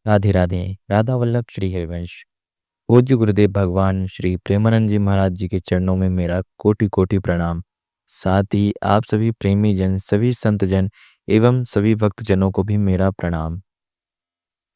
राधे राधे। राधा वल्लभ श्री हरिवंश। पूज्य गुरुदेव भगवान श्री प्रेमानंद जी महाराज जी के चरणों में मेरा कोटि कोटि प्रणाम। साथ ही आप सभी प्रेमी जन, सभी संत जन एवं सभी भक्त जनों को भी मेरा प्रणाम।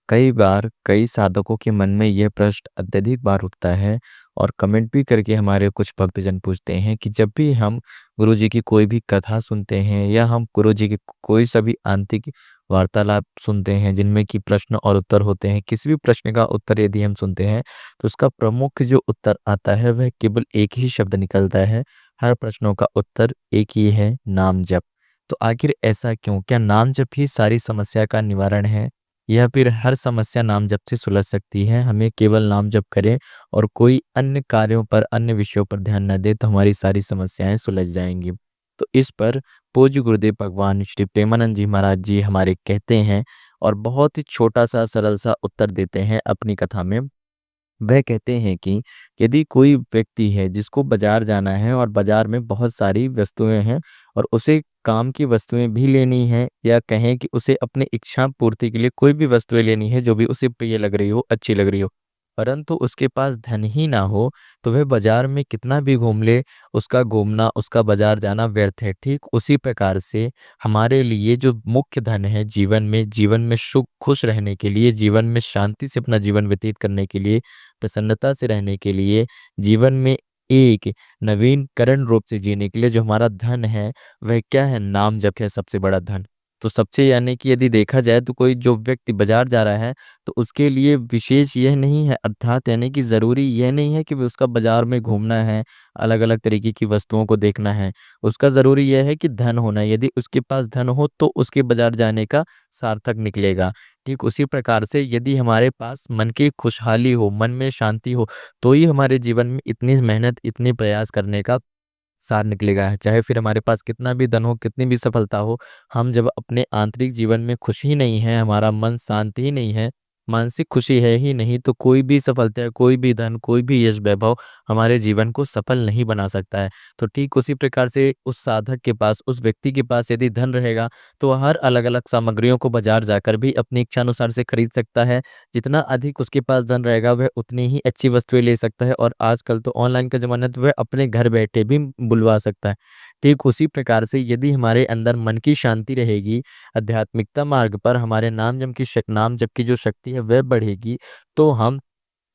कई बार कई साधकों के मन में यह प्रश्न अत्यधिक बार उठता है और कमेंट भी करके हमारे कुछ भक्तजन पूछते हैं कि जब भी हम गुरु जी की कोई भी कथा सुनते हैं या हम गुरु जी की कोई सा भी आंतरिक वार्तालाप सुनते हैं जिनमें कि प्रश्न और उत्तर होते हैं, किसी भी प्रश्न का उत्तर यदि हम सुनते हैं तो उसका प्रमुख जो उत्तर आता है वह केवल एक ही शब्द निकलता है। हर प्रश्नों का उत्तर एक ही है, नाम जप। तो आखिर ऐसा क्यों? क्या नाम जप ही सारी समस्या का निवारण है या फिर हर समस्या नाम जप से सुलझ सकती है? हमें केवल नाम जप करें और कोई अन्य कार्यों पर, अन्य विषयों पर ध्यान न दे तो हमारी सारी समस्याएं सुलझ जाएंगी। तो इस पर पूज्य गुरुदेव भगवान श्री प्रेमानंद जी महाराज जी हमारे कहते हैं और बहुत ही छोटा सा सरल सा उत्तर देते हैं अपनी कथा में। वह कहते हैं कि यदि कोई व्यक्ति है जिसको बाजार जाना है और बाजार में बहुत सारी वस्तुएं हैं और उसे काम की वस्तुएं भी लेनी है या कहें कि उसे अपने इच्छा पूर्ति के लिए कोई भी वस्तुएं लेनी है जो भी उसे प्रिय लग रही हो, अच्छी लग रही हो, परंतु उसके पास धन ही ना हो तो वह बाजार में कितना भी घूम ले, उसका घूमना, उसका बाजार जाना व्यर्थ है। ठीक उसी प्रकार से हमारे लिए जो मुख्य धन है जीवन में सुख खुश रहने के लिए, जीवन में शांति से अपना जीवन व्यतीत करने के लिए, प्रसन्नता से रहने के लिए, जीवन में एक नवीनकरण रूप से जीने के लिए जो हमारा धन है वह क्या है? नाम जप है सबसे बड़ा धन। तो सबसे यानी कि यदि देखा जाए तो कोई जो व्यक्ति बाजार जा रहा है तो उसके लिए विशेष यह नहीं है, अर्थात यानी कि ज़रूरी यह नहीं है कि वो उसका बाजार में घूमना है, अलग अलग तरीके की वस्तुओं को देखना है। उसका ज़रूरी यह है कि धन होना है। यदि उसके पास धन हो तो उसके बाजार जाने का सार्थक निकलेगा। ठीक उसी प्रकार से यदि हमारे पास मन की खुशहाली हो, मन में शांति हो, तो ही हमारे जीवन में इतनी मेहनत, इतनी प्रयास करने का सार निकलेगा। चाहे फिर हमारे पास कितना भी धन हो, कितनी भी सफलता हो, हम जब अपने आंतरिक जीवन में खुश ही नहीं है, हमारा मन शांत ही नहीं है, मानसिक खुशी है ही नहीं, तो कोई भी सफलता, कोई भी धन, कोई भी यश वैभव हमारे जीवन को सफल नहीं बना सकता है। तो ठीक उसी प्रकार से उस साधक के पास, उस व्यक्ति के पास यदि धन रहेगा तो वह हर अलग-अलग सामग्रियों को बाजार जाकर भी अपनी इच्छा अनुसार से खरीद सकता है। जितना अधिक उसके पास धन रहेगा वह उतनी ही अच्छी वस्तुएँ ले सकता है और आजकल तो ऑनलाइन का ज़माना है तो वह अपने घर बैठे भी बुलवा सकता है। ठीक उसी प्रकार से यदि हमारे अंदर मन की शांति रहेगी, आध्यात्मिकता मार्ग पर हमारे नाम जप की जो शक्ति है वह बढ़ेगी, तो हम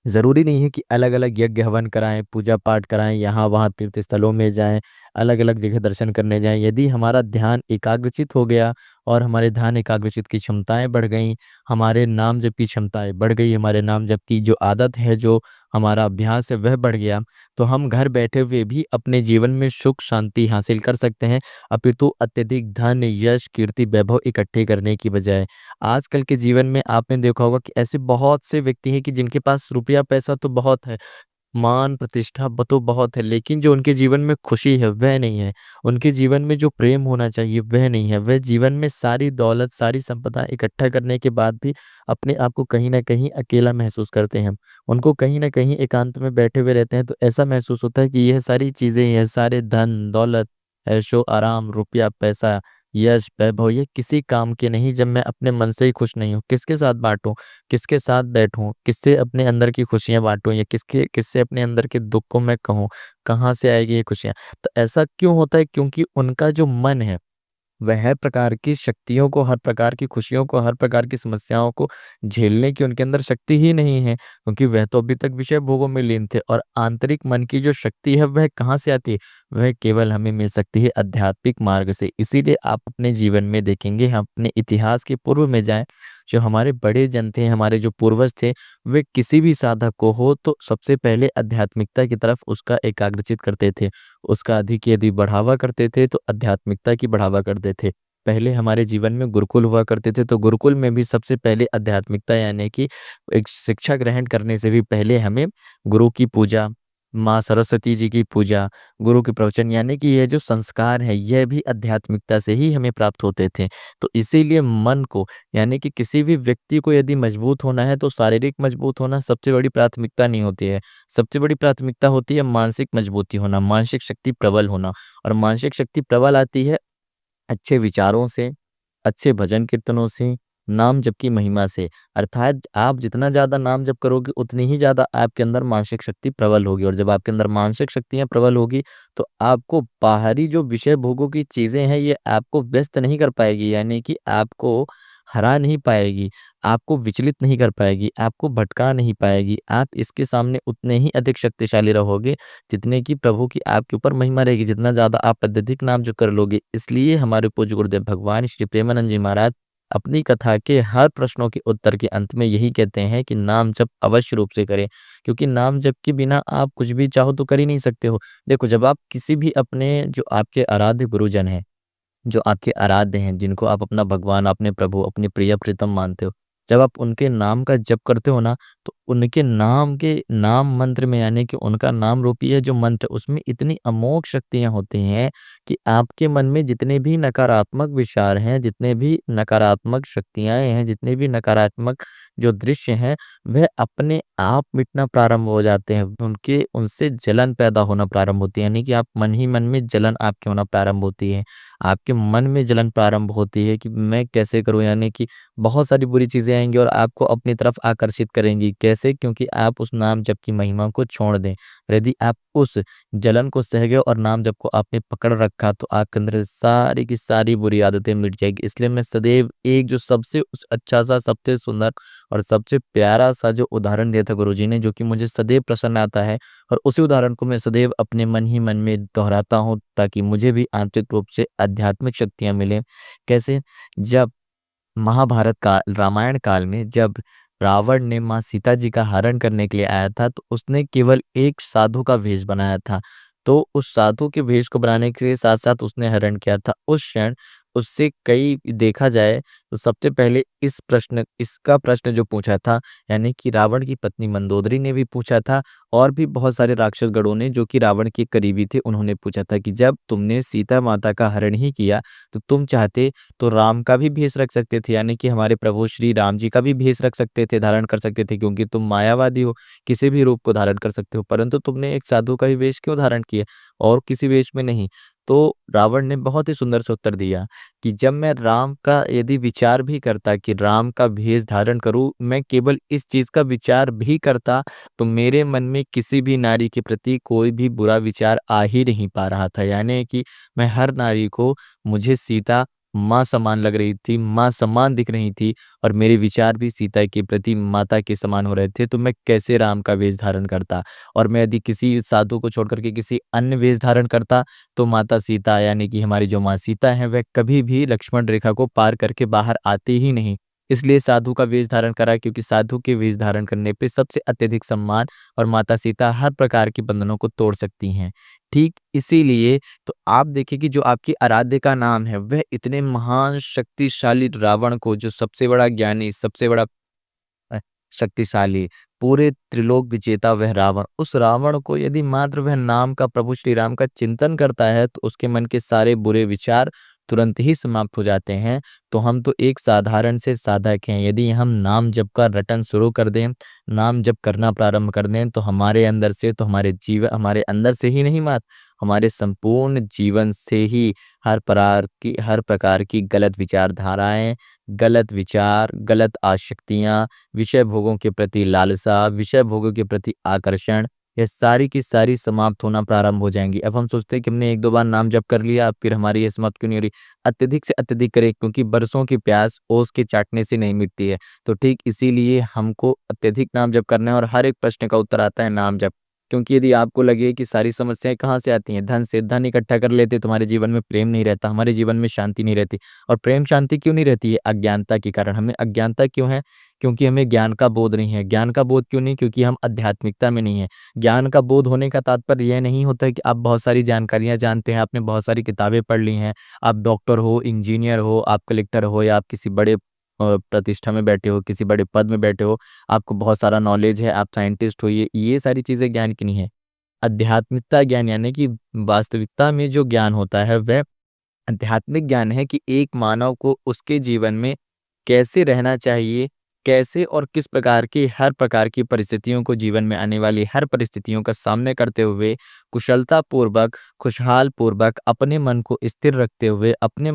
ज़रूरी नहीं है कि अलग-अलग यज्ञ हवन कराएँ, पूजा-पाठ कराएँ, यहाँ-वहाँ तीर्थ स्थलों में जाएँ, अलग-अलग जगह दर्शन करने जाएँ। यदि हमारा ध्यान एकाग्रचित हो गया और हमारे ध्यान एकाग्रचित की क्षमताएँ बढ़ गईं, हमारे नाम जप की क्षमताएँ बढ़ गई, हमारे नाम जप की जो आदत है, जो हमारा अभ्यास है वह बढ़ गया, तो हम घर बैठे हुए भी अपने जीवन में सुख शांति हासिल कर सकते हैं, अपितु अत्यधिक धन, यश, कीर्ति, वैभव इकट्ठे करने की बजाय। आजकल के जीवन में आपने देखा होगा कि ऐसे बहुत से व्यक्ति हैं कि जिनके पास रुपया पैसा तो बहुत है, मान प्रतिष्ठा तो बहुत है, लेकिन जो उनके जीवन में खुशी है वह नहीं है। उनके जीवन में जो प्रेम होना चाहिए वह नहीं है। वह जीवन में सारी दौलत, सारी संपदा इकट्ठा करने के बाद भी अपने आप को कहीं न कहीं अकेला महसूस करते हैं। उनको कहीं न कहीं एकांत में बैठे हुए रहते हैं तो ऐसा महसूस होता है कि यह सारी चीज़ें, यह सारे धन, दौलत, ऐशो-आराम, रुपया, पैसा, यश, वैभव ये किसी काम के नहीं जब मैं अपने मन से ही खुश नहीं हूँ। किसके साथ बाँटूँ? किसके साथ बैठूँ? किससे अपने अंदर की खुशियाँ बाँटूँ या किससे अपने अंदर के दुःख को मैं कहूँ? कहाँ से आएगी ये खुशियाँ? तो ऐसा क्यों होता है? क्योंकि उनका जो मन है वह हर प्रकार की शक्तियों को, हर प्रकार की खुशियों को, हर प्रकार की समस्याओं को झेलने की उनके अंदर शक्ति ही नहीं है, क्योंकि वह तो अभी तक विषय भोगों में लीन थे और आंतरिक मन की जो शक्ति है वह कहाँ से आती है? वह केवल हमें मिल सकती है आध्यात्मिक मार्ग से। इसीलिए आप अपने जीवन में देखेंगे, हम अपने इतिहास के पूर्व में जाएँ, जो हमारे बड़े जन थे, हमारे जो पूर्वज थे, वे किसी भी साधक को हो तो सबसे पहले आध्यात्मिकता की तरफ उसका एकाग्रचित करते थे। उसका अधिक यदि बढ़ावा करते थे तो आध्यात्मिकता की बढ़ावा करते थे। पहले हमारे जीवन में गुरुकुल हुआ करते थे तो गुरुकुल में भी सबसे पहले आध्यात्मिकता यानी कि एक शिक्षा ग्रहण करने से भी पहले हमें गुरु की पूजा, माँ सरस्वती जी की पूजा, गुरु के प्रवचन यानी कि ये जो संस्कार है यह भी आध्यात्मिकता से ही हमें प्राप्त होते थे। तो इसीलिए मन को यानी कि किसी भी व्यक्ति को यदि मजबूत होना है तो शारीरिक मजबूत होना सबसे बड़ी प्राथमिकता नहीं होती है। सबसे बड़ी प्राथमिकता होती है मानसिक मजबूती होना, मानसिक शक्ति प्रबल होना और मानसिक शक्ति प्रबल आती है अच्छे विचारों से, अच्छे भजन कीर्तनों से, नाम जप की महिमा से। अर्थात आप जितना ज़्यादा नाम जप करोगे उतनी ही ज़्यादा आपके अंदर मानसिक शक्ति प्रबल होगी, और जब आपके अंदर मानसिक शक्तियाँ प्रबल होगी तो आपको बाहरी जो विषय भोगों की चीज़ें हैं ये आपको व्यस्त नहीं कर पाएगी, यानी कि आपको हरा नहीं पाएगी, आपको विचलित नहीं कर पाएगी, आपको भटका नहीं पाएगी। आप इसके सामने उतने ही अधिक शक्तिशाली रहोगे जितने कि प्रभु की आपके ऊपर महिमा रहेगी, जितना ज़्यादा आप अत्यधिक नाम जो कर लोगे। इसलिए हमारे पूज्य गुरुदेव भगवान श्री प्रेमानंद जी महाराज अपनी कथा के हर प्रश्नों के उत्तर के अंत में यही कहते हैं कि नाम जप अवश्य रूप से करें, क्योंकि नाम जप के बिना आप कुछ भी चाहो तो कर ही नहीं सकते हो। देखो, जब आप किसी भी अपने जो आपके आराध्य गुरुजन हैं, जो आपके आराध्य हैं, जिनको आप अपना भगवान, अपने प्रभु, अपने प्रिय प्रीतम मानते हो, जब आप उनके नाम का जप करते हो ना, तो उनके नाम के नाम मंत्र में, यानी कि उनका नाम रूपी है जो मंत्र, उसमें इतनी अमोघ शक्तियाँ होती हैं कि आपके मन में जितने भी नकारात्मक विचार हैं, जितने भी नकारात्मक शक्तियाँ हैं, जितने भी नकारात्मक जो दृश्य हैं, वह अपने आप मिटना प्रारंभ हो जाते हैं। उनके उनसे जलन पैदा होना प्रारंभ होती है, यानी कि आप मन ही मन में जलन आपके होना प्रारंभ होती है। आपके मन में जलन प्रारंभ होती है कि मैं कैसे करूँ, यानी कि बहुत सारी बुरी चीज़ें आएँगी और आपको अपनी तरफ आकर्षित करेंगी। कैसे? क्योंकि आप उस नाम जप की महिमा को छोड़ दें। यदि आप उस जलन को सह गए और नाम जप को आपने पकड़ रखा, तो आपके अंदर सारी की सारी बुरी आदतें मिट जाएगी। इसलिए मैं सदैव एक जो सबसे अच्छा-सा, सबसे सुंदर और सबसे प्यारा-सा जो उदाहरण दिया था गुरुजी ने, जो कि मुझे सदैव प्रसन्न आता है, और उसी उदाहरण को मैं सदैव अपने मन ही मन में दोहराता हूँ ताकि मुझे भी आंतरिक रूप से आध्यात्मिक शक्तियाँ मिलें। कैसे? जब महाभारत का रामायण काल में जब रावण ने माँ सीता जी का हरण करने के लिए आया था, तो उसने केवल एक साधु का वेश बनाया था। तो उस साधु के वेश को बनाने के साथ-साथ उसने हरण किया था। उस क्षण उससे कई देखा जाए तो सबसे पहले इसका प्रश्न जो पूछा था, यानी कि रावण की पत्नी मंदोदरी ने भी पूछा था, और भी बहुत सारे राक्षस गणों ने जो कि रावण के करीबी थे, उन्होंने पूछा था कि जब तुमने सीता माता का हरण ही किया, तो तुम चाहते तो राम का भी भेष रख सकते थे, यानी कि हमारे प्रभु श्री राम जी का भी भेष रख सकते थे, धारण कर सकते थे, क्योंकि तुम मायावादी हो, किसी भी रूप को धारण कर सकते हो, परंतु तुमने एक साधु का ही वेश क्यों धारण किया और किसी वेश में नहीं? तो रावण ने बहुत ही सुंदर से उत्तर दिया कि जब मैं राम का यदि विचार भी करता कि राम का भेष धारण करूं, मैं केवल इस चीज का विचार भी करता, तो मेरे मन में किसी भी नारी के प्रति कोई भी बुरा विचार आ ही नहीं पा रहा था। यानी कि मैं हर नारी को, मुझे सीता माँ समान लग रही थी, माँ समान दिख रही थी, और मेरे विचार भी सीता के प्रति माता के समान हो रहे थे, तो मैं कैसे राम का वेश धारण करता? और मैं यदि किसी साधु को छोड़ कर के किसी अन्य वेश धारण करता, तो माता सीता, यानी कि हमारी जो माँ सीता हैं, वह कभी भी लक्ष्मण रेखा को पार करके बाहर आती ही नहीं। इसलिए साधु का वेश धारण करा, क्योंकि साधु के वेश धारण करने पे सबसे अत्यधिक सम्मान, और माता सीता हर प्रकार के बंधनों को तोड़ सकती हैं। ठीक इसीलिए तो आप देखिए कि जो आपकी आराध्य का नाम है, वह इतने महान शक्तिशाली रावण को, जो सबसे बड़ा ज्ञानी, सबसे बड़ा अ, शक्तिशाली, पूरे त्रिलोक विजेता वह रावण, उस रावण को यदि मात्र वह नाम का, प्रभु श्री राम का चिंतन करता है, तो उसके मन के सारे बुरे विचार तुरंत ही समाप्त हो जाते हैं। तो हम तो एक साधारण से साधक हैं, यदि हम नाम जप का रटन शुरू कर दें, नाम जप करना प्रारंभ कर दें, तो हमारे अंदर से, तो हमारे अंदर से ही नहीं, मात्र हमारे संपूर्ण जीवन से ही हर प्रकार की गलत विचारधाराएं, गलत विचार, गलत आसक्तियाँ, विषय भोगों के प्रति लालसा, विषय भोगों के प्रति आकर्षण, ये सारी की सारी समाप्त होना प्रारंभ हो जाएँगी। अब हम सोचते हैं कि हमने 1-2 बार नाम जप कर लिया, अब फिर हमारी ये समाप्त क्यों नहीं हो रही? अत्यधिक से अत्यधिक करें, क्योंकि बरसों की प्यास ओस के चाटने से नहीं मिटती है। तो ठीक इसीलिए हमको अत्यधिक नाम जप करना है, और हर एक प्रश्न का उत्तर आता है नाम जप। क्योंकि यदि आपको लगे कि सारी समस्याएँ कहाँ से आती हैं? धन से, धन इकट्ठा कर लेते, तुम्हारे जीवन में प्रेम नहीं रहता, हमारे जीवन में शांति नहीं रहती। और प्रेम शांति क्यों नहीं रहती है? अज्ञानता के कारण। हमें अज्ञानता क्यों है? क्योंकि हमें ज्ञान का बोध नहीं है। ज्ञान का बोध क्यों नहीं? क्योंकि हम आध्यात्मिकता में नहीं हैं। ज्ञान का बोध होने का तात्पर्य यह नहीं होता है कि आप बहुत सारी जानकारियाँ जानते हैं, आपने बहुत सारी किताबें पढ़ ली हैं, आप डॉक्टर हो, इंजीनियर हो, आप कलेक्टर हो, या आप किसी बड़े प्रतिष्ठा में बैठे हो, किसी बड़े पद में बैठे हो, आपको बहुत सारा नॉलेज है, आप साइंटिस्ट हो, ये सारी चीज़ें ज्ञान की नहीं है। आध्यात्मिकता ज्ञान, यानी कि वास्तविकता में जो ज्ञान होता है, वह आध्यात्मिक ज्ञान है कि एक मानव को उसके जीवन में कैसे रहना चाहिए, कैसे और किस प्रकार की हर प्रकार की परिस्थितियों को, जीवन में आने वाली हर परिस्थितियों का सामना करते हुए कुशलतापूर्वक, खुशहाल-पूर्वक अपने मन को स्थिर रखते हुए, अपने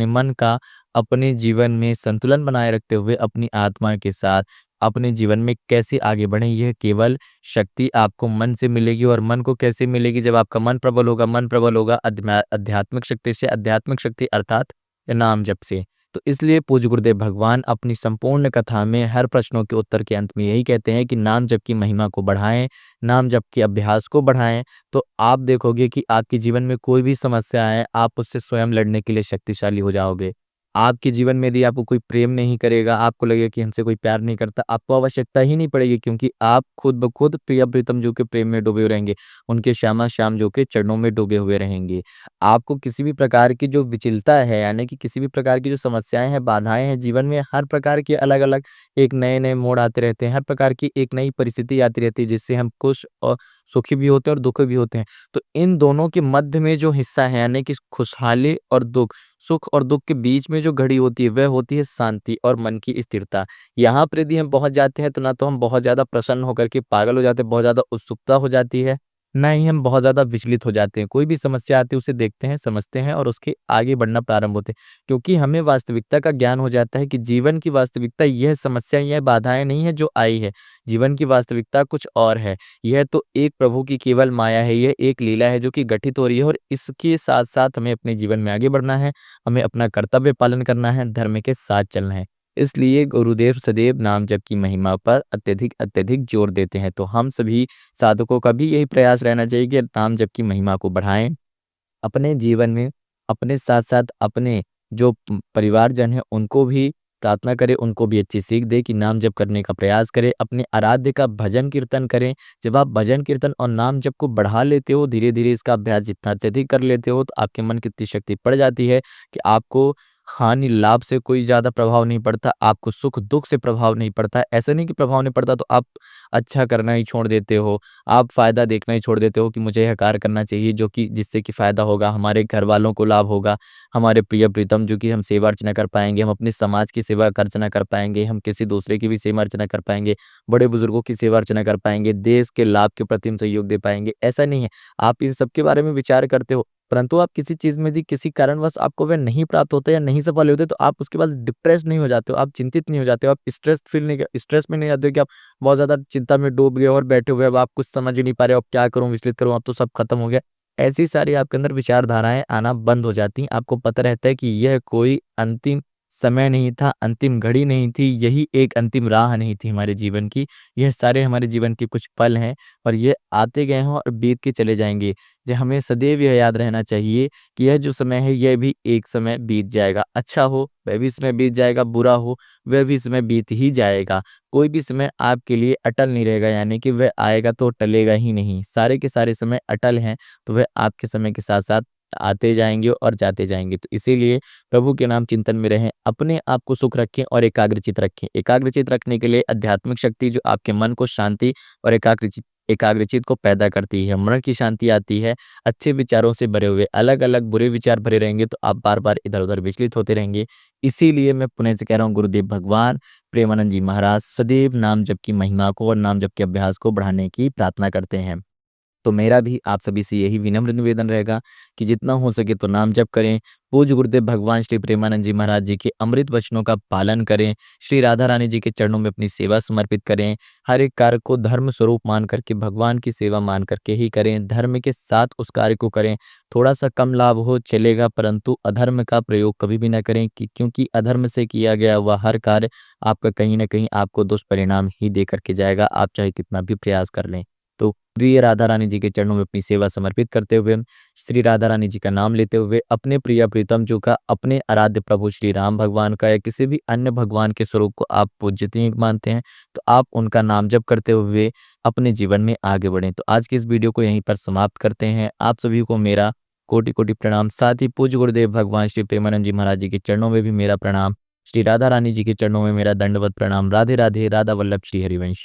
मन का अपने जीवन में संतुलन बनाए रखते हुए अपनी आत्मा के साथ अपने जीवन में कैसे आगे बढ़ें, यह केवल शक्ति आपको मन से मिलेगी। और मन को कैसे मिलेगी? जब आपका मन प्रबल होगा आध्यात्मिक शक्ति से, आध्यात्मिक शक्ति अर्थात नाम जप से। तो इसलिए पूज्य गुरुदेव भगवान अपनी संपूर्ण कथा में हर प्रश्नों के उत्तर के अंत में यही कहते हैं कि नाम जप की महिमा को बढ़ाएं, नाम जप के अभ्यास को बढ़ाएं। तो आप देखोगे कि आपके जीवन में कोई भी समस्या है, आप उससे स्वयं लड़ने के लिए शक्तिशाली हो जाओगे। आपके जीवन में यदि आपको कोई प्रेम नहीं करेगा, आपको लगेगा कि हमसे कोई प्यार नहीं करता, आपको आवश्यकता ही नहीं पड़ेगी, क्योंकि आप खुद ब खुद प्रिय प्रीतम जो के प्रेम में डूबे हुए रहेंगे, उनके श्यामा श्याम जो के चरणों में डूबे हुए रहेंगे। आपको किसी भी प्रकार की जो विचलता है, यानी कि किसी भी प्रकार की जो समस्याएँ हैं, बाधाएँ हैं जीवन में, हर प्रकार के अलग-अलग एक नए-नए मोड़ आते रहते हैं, हर प्रकार की एक नई परिस्थिति आती रहती है, जिससे हम खुश और सुखी भी होते हैं और दुखी भी होते हैं। तो इन दोनों के मध्य में जो हिस्सा है, यानी कि खुशहाली और दुःख, सुख और दुःख के बीच में जो घड़ी होती है, वह होती है शांति और मन की स्थिरता। यहाँ पर यदि हम पहुँच जाते हैं, तो ना तो हम बहुत ज़्यादा प्रसन्न होकर के पागल हो जाते हैं, बहुत ज़्यादा उत्सुकता हो जाती है, ना ही हम बहुत ज़्यादा विचलित हो जाते हैं। कोई भी समस्या आती है, उसे देखते हैं, समझते हैं और उसके आगे बढ़ना प्रारंभ होते हैं। क्योंकि हमें वास्तविकता का ज्ञान हो जाता है कि जीवन की वास्तविकता यह समस्या, यह बाधाएँ नहीं है जो आई है। जीवन की वास्तविकता कुछ और है। यह तो एक प्रभु की केवल माया है, यह एक लीला है जो कि घटित हो रही है, और इसके साथ-साथ हमें अपने जीवन में आगे बढ़ना है, हमें अपना कर्तव्य पालन करना है, धर्म के साथ चलना है। इसलिए गुरुदेव सदैव नाम जप की महिमा पर अत्यधिक जोर देते हैं। तो हम सभी साधकों का भी यही प्रयास रहना चाहिए कि नाम जप की महिमा को बढ़ाएँ। अपने जीवन में अपने साथ-साथ अपने जो परिवारजन हैं, उनको भी प्रार्थना करें, उनको भी अच्छी सीख दें कि नाम जप करने का प्रयास करें, अपने आराध्य का भजन कीर्तन करें। जब आप भजन कीर्तन और नाम जप को बढ़ा लेते हो, धीरे-धीरे इसका अभ्यास जितना अत्यधिक कर लेते हो, तो आपके मन की इतनी शक्ति पड़ जाती है कि आपको हानि लाभ से कोई ज़्यादा प्रभाव नहीं पड़ता, आपको सुख दुःख से प्रभाव नहीं पड़ता। ऐसा नहीं कि प्रभाव नहीं पड़ता तो आप अच्छा करना ही छोड़ देते हो, आप फ़ायदा देखना ही छोड़ देते हो कि मुझे यह कार्य करना चाहिए जो कि जिससे कि फ़ायदा होगा, हमारे घरवालों को लाभ होगा, हमारे प्रिय प्रीतम जो कि हम सेवा अर्चना कर पाएँगे, हम अपने समाज की सेवा अर्चना कर पाएँगे, हम किसी दूसरे की भी सेवा अर्चना कर पाएँगे, बड़े-बुज़ुर्गों की सेवा अर्चना कर पाएँगे, देश के लाभ के प्रति हम सहयोग दे पाएँगे। ऐसा नहीं है, आप इन सब के बारे में विचार करते हो, परंतु आप किसी चीज़ में यदि किसी कारणवश आपको वह नहीं प्राप्त होता या नहीं सफल होते, तो आप उसके बाद डिप्रेस नहीं हो जाते हो, आप चिंतित नहीं हो जाते हो, आप स्ट्रेस में नहीं आते हो कि आप बहुत ज़्यादा चिंता में डूब गए हो और बैठे हुए हो, अब आप कुछ समझ ही नहीं पा रहे हो, अब क्या करूँ, विचलित करूँ, अब तो सब खत्म हो गया। ऐसी सारी आपके अंदर विचारधाराएँ आना बंद हो जाती हैं। आपको पता रहता है कि यह कोई अंतिम समय नहीं था, अंतिम घड़ी नहीं थी, यही एक अंतिम राह नहीं थी हमारे जीवन की। यह सारे हमारे जीवन के कुछ पल हैं और ये आते गए हैं और बीत के चले जाएँगे। जो हमें सदैव यह याद रहना चाहिए कि यह जो समय है, यह भी एक समय बीत जाएगा। अच्छा हो, वह भी समय बीत जाएगा, बुरा हो, वह भी समय बीत ही जाएगा। कोई भी समय आपके लिए अटल नहीं रहेगा, यानी कि वह आएगा तो टलेगा ही नहीं। सारे के सारे समय अटल हैं, तो वह आपके समय के साथ-साथ आते जाएँगे और जाते जाएँगे। तो इसीलिए प्रभु के नाम चिंतन में रहें, अपने आप को सुख रखें और एकाग्रचित्त रखें। एकाग्रचित्त रखने के लिए आध्यात्मिक शक्ति जो आपके मन को शांति और एकाग्रचित्त को पैदा करती है, मन की शांति आती है। अच्छे विचारों से भरे हुए अलग-अलग बुरे विचार भरे रहेंगे तो आप बार-बार इधर-उधर विचलित होते रहेंगे। इसीलिए मैं पुनः से कह रहा हूँ, गुरुदेव भगवान प्रेमानंद जी महाराज सदैव नाम जप की महिमा को और नाम जप के अभ्यास को बढ़ाने की प्रार्थना करते हैं। तो मेरा भी आप सभी से यही विनम्र निवेदन रहेगा कि जितना हो सके तो नाम जप करें, पूज्य गुरुदेव भगवान श्री प्रेमानंद जी महाराज जी के अमृत वचनों का पालन करें, श्री राधा रानी जी के चरणों में अपनी सेवा समर्पित करें, हर एक कार्य को धर्म स्वरूप मान करके, भगवान की सेवा मान करके ही करें, धर्म के साथ उस कार्य को करें। थोड़ा-सा कम लाभ हो चलेगा, परंतु अधर्म का प्रयोग कभी भी ना करें क्योंकि अधर्म से किया गया हुआ हर कार्य आपका कहीं न कहीं आपको दुष्परिणाम ही दे कर के जाएगा, आप चाहे कितना भी प्रयास कर लें। तो प्रिय राधा रानी जी के चरणों में अपनी सेवा समर्पित करते हुए, श्री राधा रानी जी का नाम लेते हुए, अपने प्रिय प्रीतम जो का, अपने आराध्य प्रभु श्री राम भगवान का या किसी भी अन्य भगवान के स्वरूप को आप पूज्यनीय मानते हैं, तो आप उनका नाम जप करते हुए अपने जीवन में आगे बढ़ें। तो आज की इस वीडियो को यहीं पर समाप्त करते हैं। आप सभी को मेरा कोटि-कोटि प्रणाम। साथ ही पूज्य गुरुदेव भगवान श्री प्रेमानंद जी महाराज जी के चरणों में भी मेरा प्रणाम। श्री राधा रानी जी के चरणों में मेरा दंडवत प्रणाम। राधे राधे, राधा वल्लभ श्री हरिवंश।